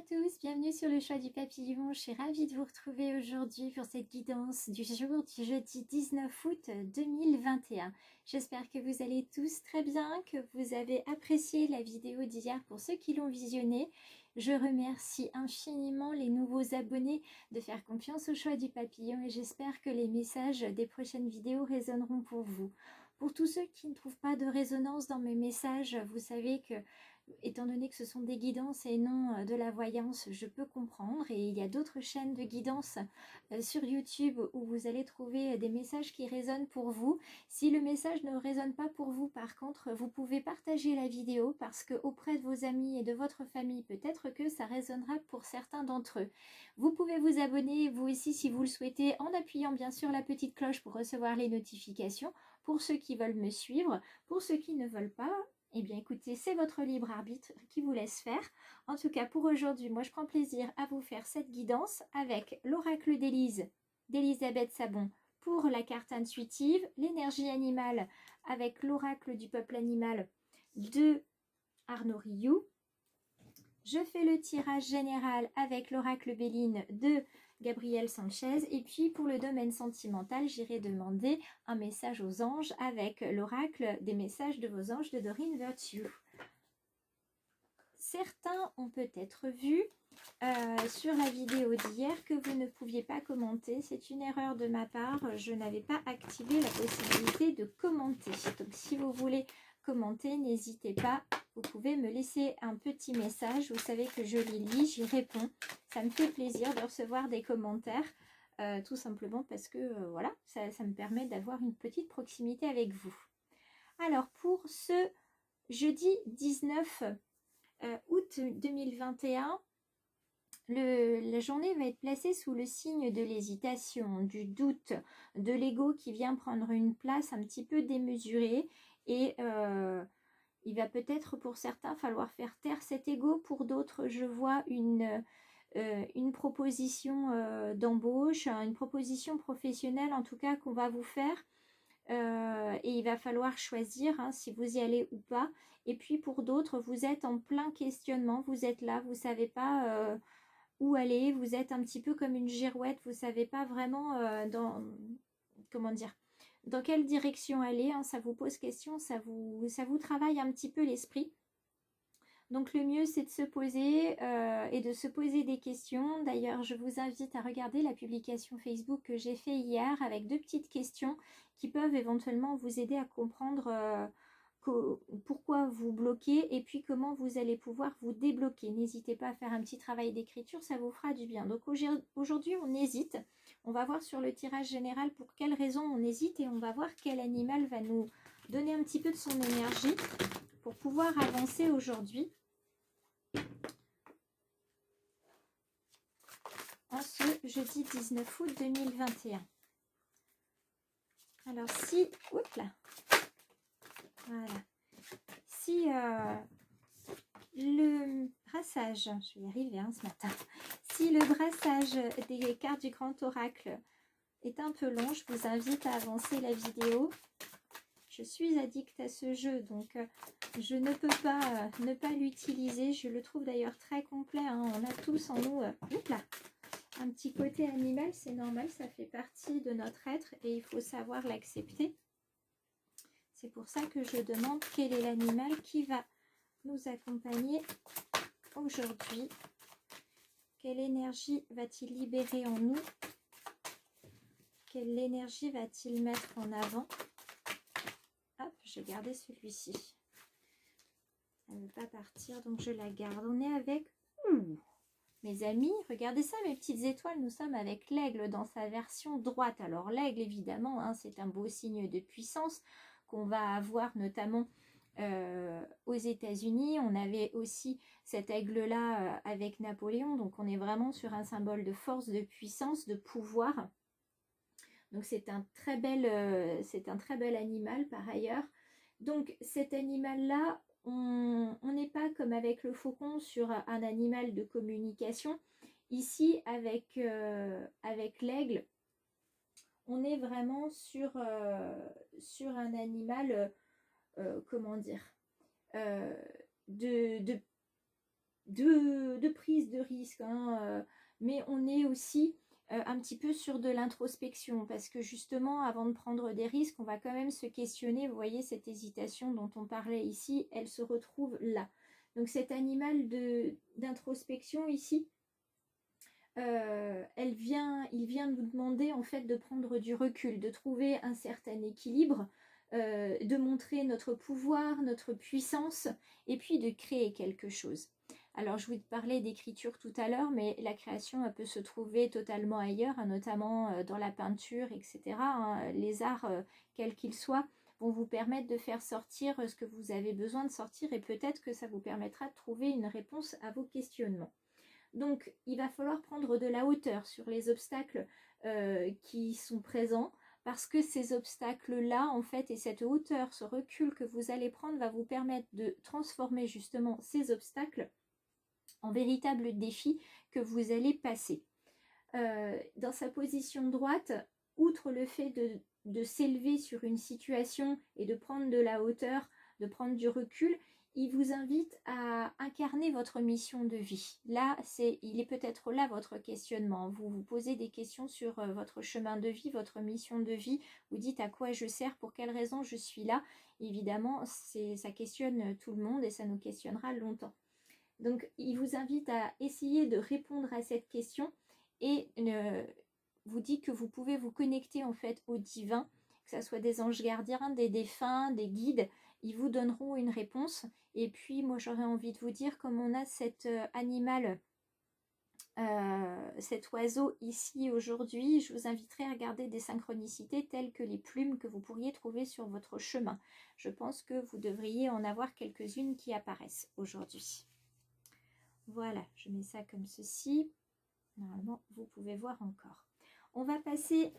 tous, bienvenue sur le choix du papillon. Je suis ravie de vous retrouver aujourd'hui pour cette guidance du jour du jeudi 19 août 2021. J'espère que vous allez tous très bien, que vous avez apprécié la vidéo d'hier pour ceux qui l'ont visionnée. Je remercie infiniment les nouveaux abonnés de faire confiance au choix du papillon et j'espère que les messages des prochaines vidéos résonneront pour vous. Pour tous ceux qui ne trouvent pas de résonance dans mes messages, vous savez que étant donné que ce sont des guidances et non de la voyance, je peux comprendre. Et il y a d'autres chaînes de guidance sur YouTube où vous allez trouver des messages qui résonnent pour vous. Si le message ne résonne pas pour vous, par contre, vous pouvez partager la vidéo parce que auprès de vos amis et de votre famille, peut-être que ça résonnera pour certains d'entre eux. Vous pouvez vous abonner, vous aussi, si vous le souhaitez, en appuyant bien sûr la petite cloche pour recevoir les notifications. Pour ceux qui veulent me suivre, pour ceux qui ne veulent pas, eh bien écoutez, c'est votre libre arbitre qui vous laisse faire. En tout cas pour aujourd'hui, moi je prends plaisir à vous faire cette guidance avec l'oracle d'Élise d'Elisabeth Sabon pour la carte intuitive, l'énergie animale avec l'oracle du peuple animal de Arnaud Rioux. Je fais le tirage général avec l'oracle Béline de Gabriel Sanchez. Et puis pour le domaine sentimental, j'irai demander un message aux anges avec l'oracle des messages de vos anges de Doreen Virtue. Certains ont peut-être vu sur la vidéo d'hier que vous ne pouviez pas commenter. C'est une erreur de ma part. Je n'avais pas activé la possibilité de commenter. Donc si vous voulez commenter, n'hésitez pas. Vous pouvez me laisser un petit message. Vous savez que je les lis, j'y réponds. Ça me fait plaisir de recevoir des commentaires. Tout simplement parce que voilà, ça me permet d'avoir une petite proximité avec vous. Alors pour ce jeudi 19 août 2021, la journée va être placée sous le signe de l'hésitation, du doute, de l'ego qui vient prendre une place un petit peu démesurée et il va peut-être pour certains falloir faire taire cet ego. Pour d'autres, je vois une proposition d'embauche, une proposition professionnelle en tout cas qu'on va vous faire. Et il va falloir choisir si vous y allez ou pas. Et puis pour d'autres, vous êtes en plein questionnement, vous êtes là, vous ne savez pas où aller, vous êtes un petit peu comme une girouette, vous ne savez pas vraiment dans quelle direction aller, ça vous pose question, ça vous travaille un petit peu l'esprit. Donc le mieux c'est de se poser et de se poser des questions. D'ailleurs je vous invite à regarder la publication Facebook que j'ai fait hier avec 2 petites questions qui peuvent éventuellement vous aider à comprendre pourquoi vous bloquez et puis comment vous allez pouvoir vous débloquer. N'hésitez pas à faire un petit travail d'écriture, ça vous fera du bien. Donc aujourd'hui on hésite, on va voir sur le tirage général pour quelles raisons on hésite et on va voir quel animal va nous donner un petit peu de son énergie pour pouvoir avancer aujourd'hui en ce jeudi 19 août 2021. Alors si, oups là, voilà, si le brassage, je vais y arriver ce matin, si le brassage des cartes du grand oracle est un peu long, je vous invite à avancer la vidéo. Je suis addict à ce jeu, donc je ne peux pas ne pas l'utiliser. Je le trouve d'ailleurs très complet. On a tous en nous un petit côté animal, c'est normal, ça fait partie de notre être et il faut savoir l'accepter. C'est pour ça que je demande quel est l'animal qui va nous accompagner aujourd'hui. Quelle énergie va-t-il libérer en nous? Quelle énergie va-t-il mettre en avant? Hop, je vais garder celui-ci. Elle ne veut pas partir, donc je la garde. On est avec... Mes amis, regardez ça, mes petites étoiles. Nous sommes avec l'aigle dans sa version droite. Alors l'aigle, évidemment, c'est un beau signe de puissance qu'on va avoir notamment aux États-Unis. On avait aussi cet aigle-là avec Napoléon. Donc on est vraiment sur un symbole de force, de puissance, de pouvoir. Donc c'est un très bel animal par ailleurs. Donc cet animal-là, on n'est pas comme avec le faucon sur un animal de communication. Ici, avec l'aigle, on est vraiment sur un animal, comment dire, de de prise de risque, hein, mais on est aussi un petit peu sur de l'introspection, parce que justement, avant de prendre des risques, on va quand même se questionner. Vous voyez, cette hésitation dont on parlait ici, elle se retrouve là. Donc cet animal d'introspection ici, il vient nous demander en fait de prendre du recul, de trouver un certain équilibre, de montrer notre pouvoir, notre puissance, et puis de créer quelque chose. Alors je vous parlais d'écriture tout à l'heure, mais la création elle peut se trouver totalement ailleurs, hein, notamment dans la peinture, etc. Hein. Les arts, quels qu'ils soient, vont vous permettre de faire sortir ce que vous avez besoin de sortir, et peut-être que ça vous permettra de trouver une réponse à vos questionnements. Donc, il va falloir prendre de la hauteur sur les obstacles qui sont présents, parce que ces obstacles-là, en fait, et cette hauteur, ce recul que vous allez prendre va vous permettre de transformer justement ces obstacles en véritables défis que vous allez passer. Dans sa position droite, outre le fait de s'élever sur une situation et de prendre de la hauteur, de prendre du recul, il vous invite à incarner votre mission de vie. Là, il est peut-être là votre questionnement. Vous vous posez des questions sur votre chemin de vie, votre mission de vie. Vous dites à quoi je sers, pour quelle raison je suis là. Évidemment, ça questionne tout le monde et ça nous questionnera longtemps. Donc, il vous invite à essayer de répondre à cette question et vous dit que vous pouvez vous connecter en fait au divin, que ce soit des anges gardiens, des défunts, des guides. Ils vous donneront une réponse. Et puis, moi, j'aurais envie de vous dire, comme on a cet animal, cet oiseau ici aujourd'hui, je vous inviterai à regarder des synchronicités telles que les plumes que vous pourriez trouver sur votre chemin. Je pense que vous devriez en avoir quelques-unes qui apparaissent aujourd'hui. Voilà, je mets ça comme ceci. Normalement, vous pouvez voir encore. On va passer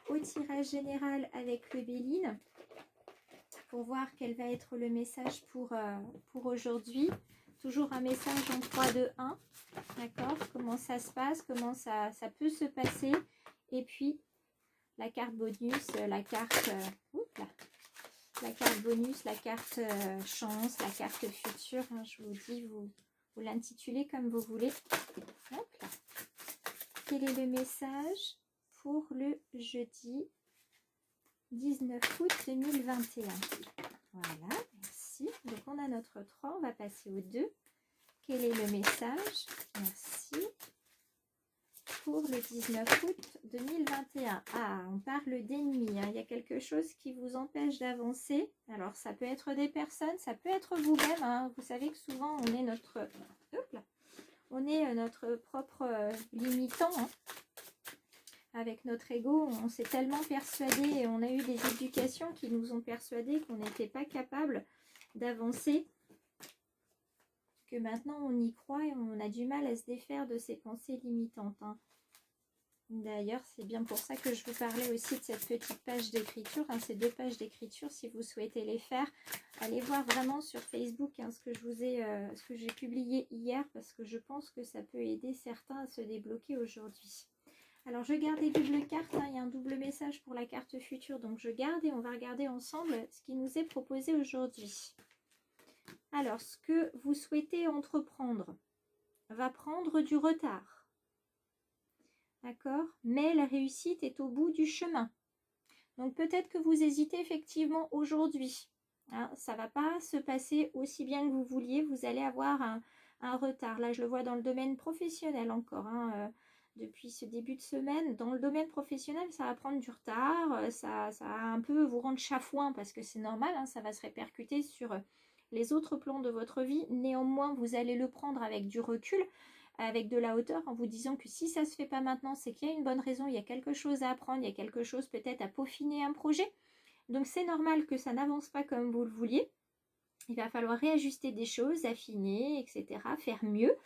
au tirage général avec le Béline pour voir quel va être le message pour aujourd'hui. Toujours un message en 3, 2, 1. D'accord? Comment ça se passe? Comment ça peut se passer? Et puis, la carte bonus, la carte... la carte bonus, la carte chance, la carte future. Hein, je vous dis, vous l'intitulez comme vous voulez. Hop là. Quel est le message pour le jeudi 19 août 2021? Voilà, merci. Donc on a notre 3, on va passer au 2. Quel est le message? Merci. Pour le 19 août 2021. Ah, on parle d'ennemis. Hein. Il y a quelque chose qui vous empêche d'avancer. Alors, ça peut être des personnes, ça peut être vous-même. Hein. Vous savez que souvent, on est notre propre limitant. Hein. Avec notre ego, on s'est tellement persuadé et on a eu des éducations qui nous ont persuadé qu'on n'était pas capable d'avancer, que maintenant on y croit et on a du mal à se défaire de ces pensées limitantes. Hein. D'ailleurs, c'est bien pour ça que je vous parlais aussi de cette petite page d'écriture, hein, ces 2 pages d'écriture, si vous souhaitez les faire. Allez voir vraiment sur Facebook hein, ce que j'ai publié hier, parce que je pense que ça peut aider certains à se débloquer aujourd'hui. Alors, je garde les doubles cartes, hein, il y a un double message pour la carte future, donc je garde et on va regarder ensemble ce qui nous est proposé aujourd'hui. Alors, ce que vous souhaitez entreprendre va prendre du retard. D'accord? Mais la réussite est au bout du chemin. Donc peut-être que vous hésitez effectivement aujourd'hui. Hein, ça ne va pas se passer aussi bien que vous vouliez. Vous allez avoir un retard. Là, je le vois dans le domaine professionnel encore. Hein, depuis ce début de semaine. Dans le domaine professionnel, ça va prendre du retard. Ça va un peu vous rendre chafouin parce que c'est normal. Hein, ça va se répercuter sur les autres plans de votre vie. Néanmoins, vous allez le prendre avec du recul, avec de la hauteur, en vous disant que si ça ne se fait pas maintenant, c'est qu'il y a une bonne raison, il y a quelque chose à apprendre, il y a quelque chose peut-être à peaufiner un projet. Donc c'est normal que ça n'avance pas comme vous le vouliez. Il va falloir réajuster des choses, affiner, etc., faire mieux.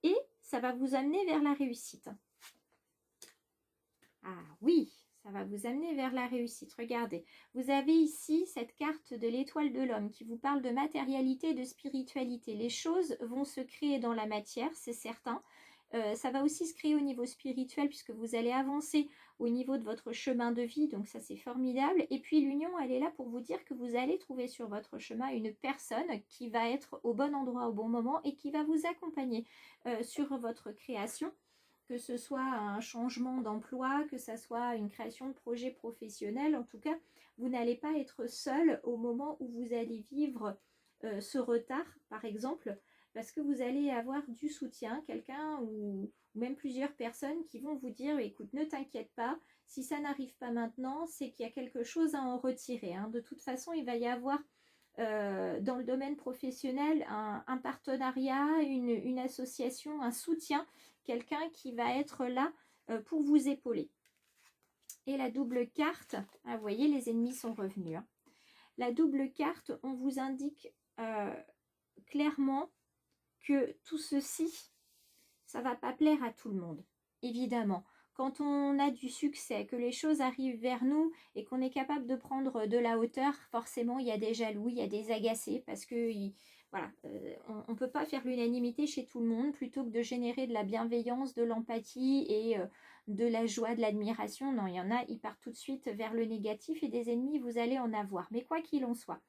Et ça va vous amener vers la réussite. Ah oui, ça va vous amener vers la réussite. Regardez, vous avez ici cette carte de l'étoile de l'homme qui vous parle de matérialité, de spiritualité. Les choses vont se créer dans la matière, c'est certain. Ça va aussi se créer au niveau spirituel puisque vous allez avancer au niveau de votre chemin de vie, donc ça c'est formidable. Et puis l'union, elle est là pour vous dire que vous allez trouver sur votre chemin une personne qui va être au bon endroit au bon moment et qui va vous accompagner sur votre création, que ce soit un changement d'emploi, que ce soit une création de projet professionnel. En tout cas, vous n'allez pas être seul au moment où vous allez vivre ce retard, par exemple, parce que vous allez avoir du soutien, quelqu'un ou même plusieurs personnes qui vont vous dire écoute, ne t'inquiète pas, si ça n'arrive pas maintenant, c'est qu'il y a quelque chose à en retirer, hein. De toute façon, il va y avoir dans le domaine professionnel un partenariat, une association, un soutien, quelqu'un qui va être là pour vous épauler. Et la double carte, ah, vous voyez, les ennemis sont revenus, hein. La double carte, on vous indique clairement que tout ceci, ça va pas plaire à tout le monde, évidemment. Quand on a du succès, que les choses arrivent vers nous et qu'on est capable de prendre de la hauteur, forcément, il y a des jaloux, il y a des agacés, parce que voilà, on ne peut pas faire l'unanimité chez tout le monde. Plutôt que de générer de la bienveillance, de l'empathie et de la joie, de l'admiration, non, il y en a, ils partent tout de suite vers le négatif et des ennemis, vous allez en avoir. Mais quoi qu'il en soit,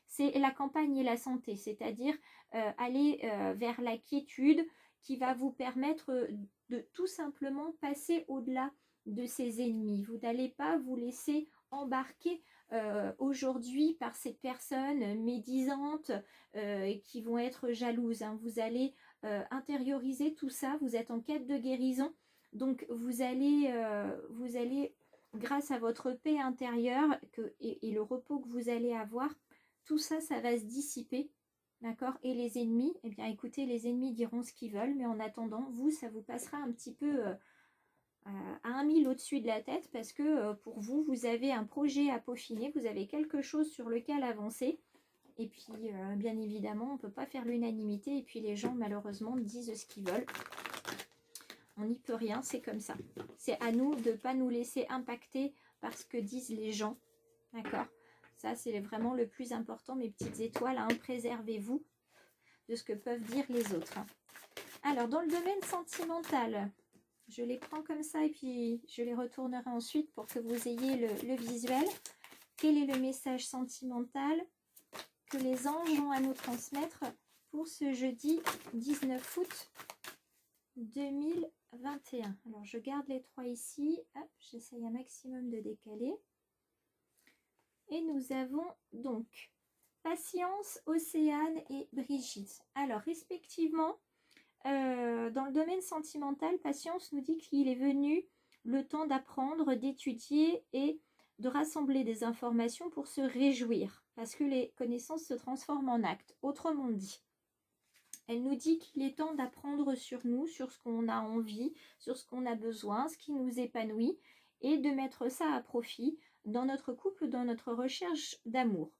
c'est la campagne et la santé, c'est-à-dire aller vers la quiétude qui va vous permettre de tout simplement passer au-delà de ces ennemis. Vous n'allez pas vous laisser embarquer aujourd'hui par ces personnes médisantes qui vont être jalouses, hein. Vous allez intérioriser tout ça, vous êtes en quête de guérison, donc vous allez, grâce à votre paix intérieure et le repos que vous allez avoir, tout ça, ça va se dissiper. D'accord? Et les ennemis, eh bien écoutez, les ennemis diront ce qu'ils veulent, mais en attendant, vous, ça vous passera un petit peu à 1 000 au-dessus de la tête parce que pour vous, vous avez un projet à peaufiner, vous avez quelque chose sur lequel avancer. Et puis, bien évidemment, on ne peut pas faire l'unanimité et puis les gens, malheureusement, disent ce qu'ils veulent. On n'y peut rien, c'est comme ça. C'est à nous de ne pas nous laisser impacter par ce que disent les gens. D'accord? Ça, c'est vraiment le plus important, mes petites étoiles, hein. Préservez-vous de ce que peuvent dire les autres, hein. Alors, dans le domaine sentimental, je les prends comme ça et puis je les retournerai ensuite pour que vous ayez le visuel. Quel est le message sentimental que les anges ont à nous transmettre pour ce jeudi 19 août 2021? Alors, je garde les trois ici. Hop, j'essaye un maximum de décaler. Et nous avons donc Patience, Océane et Brigitte. Alors, respectivement, dans le domaine sentimental, Patience nous dit qu'il est venu le temps d'apprendre, d'étudier et de rassembler des informations pour se réjouir, parce que les connaissances se transforment en actes. Autrement dit, elle nous dit qu'il est temps d'apprendre sur nous, sur ce qu'on a envie, sur ce qu'on a besoin, ce qui nous épanouit, et de mettre ça à profit dans notre couple, dans notre recherche d'amour.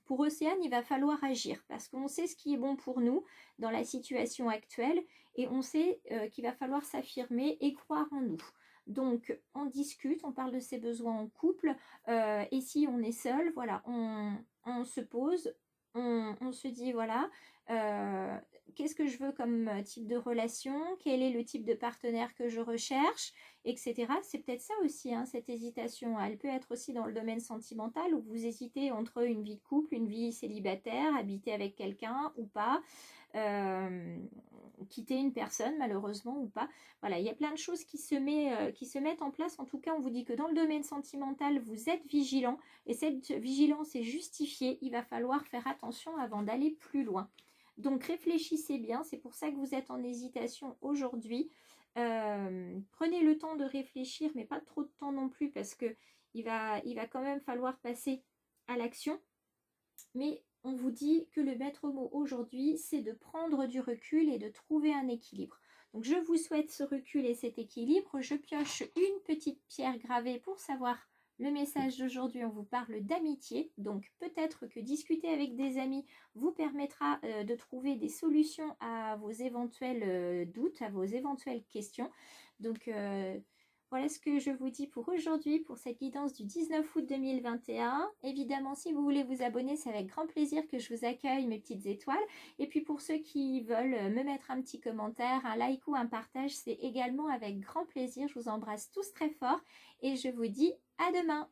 Pour Océane, il va falloir agir parce qu'on sait ce qui est bon pour nous dans la situation actuelle et on sait qu'il va falloir s'affirmer et croire en nous. Donc, on discute, on parle de ses besoins en couple et si on est seul, voilà, on se pose, on se dit, voilà, qu'est-ce que je veux comme type de relation, quel est le type de partenaire que je recherche, etc. C'est peut-être ça aussi, hein, cette hésitation. Elle peut être aussi dans le domaine sentimental où vous hésitez entre une vie de couple, une vie célibataire, habiter avec quelqu'un ou pas, quitter une personne malheureusement ou pas. Voilà, il y a plein de choses qui se mettent en place. En tout cas, on vous dit que dans le domaine sentimental, vous êtes vigilant et cette vigilance est justifiée. Il va falloir faire attention avant d'aller plus loin. Donc réfléchissez bien, c'est pour ça que vous êtes en hésitation aujourd'hui. Prenez le temps de réfléchir, mais pas trop de temps non plus parce que il va quand même falloir passer à l'action. Mais on vous dit que le maître mot aujourd'hui, c'est de prendre du recul et de trouver un équilibre. Donc je vous souhaite ce recul et cet équilibre. Je pioche une petite pierre gravée pour savoir le message d'aujourd'hui. On vous parle d'amitié. Donc peut-être que discuter avec des amis vous permettra de trouver des solutions à vos éventuels doutes, à vos éventuelles questions. Donc Voilà ce que je vous dis pour aujourd'hui, pour cette guidance du 19 août 2021. Évidemment, si vous voulez vous abonner, c'est avec grand plaisir que je vous accueille, mes petites étoiles. Et puis pour ceux qui veulent me mettre un petit commentaire, un like ou un partage, c'est également avec grand plaisir. Je vous embrasse tous très fort et je vous dis à demain.